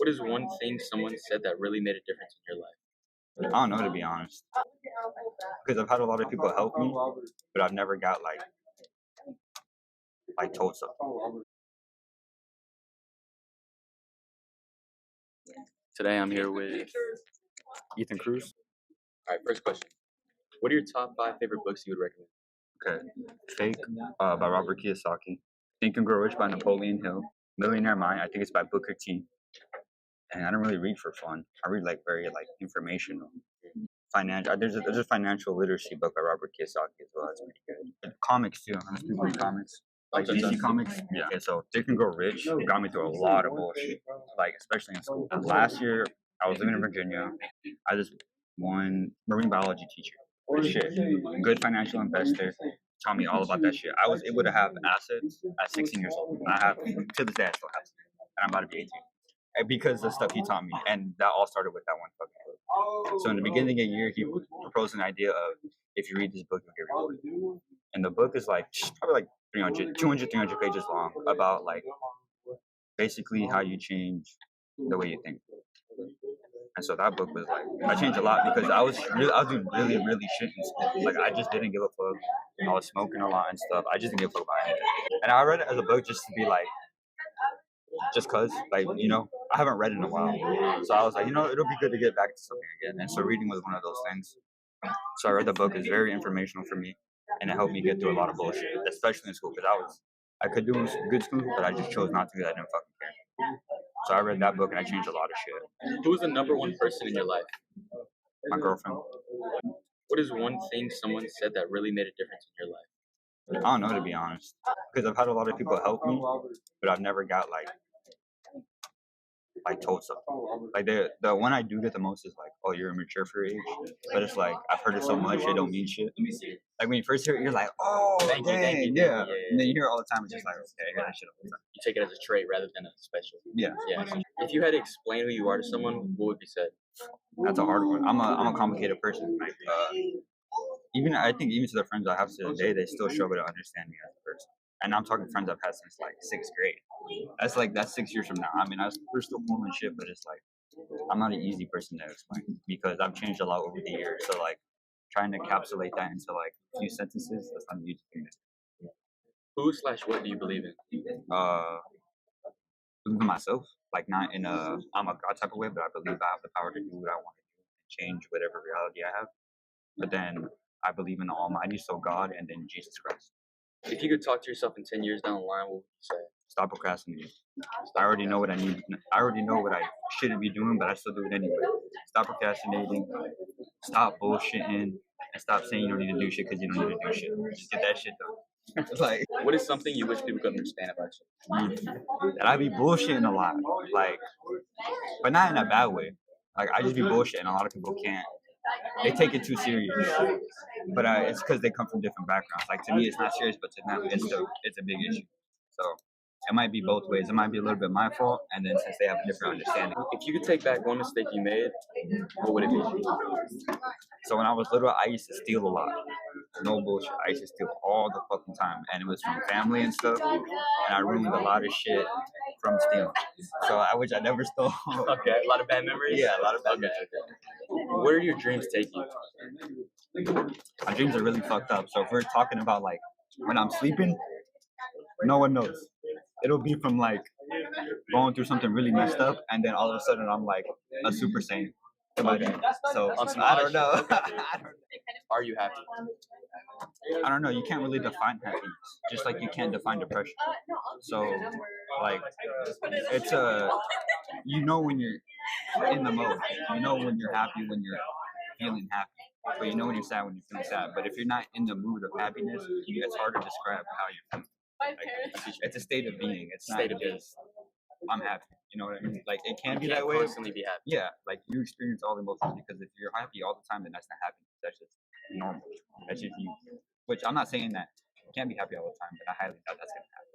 What is one thing someone said that really made a difference in your life? I don't know, to be honest, because I've had a lot of people help me, but I've never got like told something. Today I'm here with Cruz. All right, first question. What are your top five favorite books you would recommend? Okay, Fake by Robert Kiyosaki. Think and Grow Rich by Napoleon Hill. Millionaire Mind, I think it's by Booker T. And I don't really read for fun. I read like very informational. Financial. There's a financial literacy book by Robert Kiyosaki as well. It's pretty good. And comics too. Unless people read comics. Like DC comics. Yeah. Okay, so Think and Grow Rich got me through a lot of bullshit. Like especially in school. Last year I was living in Virginia. I just one marine biology teacher. Good shit. Good financial investor. Taught me all about that shit. I was able to have assets at 16 years old. I have to this day I still have. And I'm about to be 18. And because of the stuff he taught me, and that all started with that one fucking book. So in the beginning of the year, he proposed an idea of if you read this book, you'll get rewarded. And the book is like probably like 300 pages long about like basically how you change the way you think. And so that book was like I changed a lot because I was doing really shit in school. Like I just didn't give a fuck. I was smoking a lot and stuff. I just didn't give a fuck about anything. And I read it as a book just to be like just cause, like, I haven't read in a while. So I was like, it'll be good to get back to something again. And so reading was one of those things. So I read the book. It's very informational for me, and it helped me get through a lot of bullshit, especially in school, because I could do good school, but I just chose not to because I didn't fucking care. So I read that book and I changed a lot of shit. Who is the number one person in your life? My girlfriend. What is one thing someone said that really made a difference in your life? I don't know, to be honest, because I've had a lot of people help me, but I've never got like told something. Like the one I do get the most is like, oh, you're immature for your age. But it's like I've heard it so much, it don't mean shit. Let me see. Like when you first hear it, you're like, oh, thank you, yeah. And then you hear it all the time, it's just like, okay, I hear that shit all the time. You take it as a trait rather than a special. Yeah. If you had to explain who you are to someone, what would be said? That's a hard one. I'm a complicated person. Like I think even to the friends I have to this day, they still struggle to understand me as a person. And I'm talking friends I've had since like sixth grade. That's 6 years from now. I mean, we're still forming shit, but it's like I'm not an easy person to explain because I've changed a lot over the years. So like trying to encapsulate that into like a few sentences, that's not an easy thing to do. Who/what do you believe in? Believe in myself. Like not in I'm a God type of way, but I believe I have the power to do what I want to do and change whatever reality I have. But then I believe in the Almighty, so God, and then Jesus Christ. If you could talk to yourself in 10 years down the line, what would you say? Stop procrastinating. I already know what I need. I already know what I shouldn't be doing, but I still do it anyway. Stop procrastinating. Stop bullshitting. And stop saying you don't need to do shit because you don't need to do shit. Just get that shit done. Like, what is something you wish people could understand about you? That I be bullshitting a lot. Like, but not in a bad way. Like, I just be bullshitting. A lot of people can't. They take it too serious, but it's because they come from different backgrounds. Like to me, it's not serious, but to them, it's a big issue. So it might be both ways. It might be a little bit my fault, and then since they have a different understanding. If you could take back one mistake you made, what would it be? So when I was little, I used to steal a lot. No bullshit. I used to steal all the fucking time, and it was from family and stuff. And I ruined a lot of shit from stealing. So I wish I never stole. Okay, a lot of bad memories. Yeah, a lot of bad memories. Where do your dreams take you? My dreams are really fucked up. So if we're talking about like when I'm sleeping, no one knows. It'll be from like going through something really messed up, and then all of a sudden I'm like a Super Saiyan. Okay. So I don't know. Are you happy? I don't know. You can't really define happiness, just like you can't define depression. So, like, it's when you're in the mode. You know when you're happy, when you're feeling happy. But you know when you're sad, when you're feeling sad. But if you're not in the mood of happiness, it's hard to describe how you're feeling. Like, it's a state of being. It's not just I'm happy. You know what I mean? Like it can be that way. Constantly be happy. Yeah, like you experience all the emotions because if you're happy all the time, then that's not happiness. That's just normal. That's just you. Which I'm not saying that you can't be happy all the time, but I highly doubt that's gonna happen.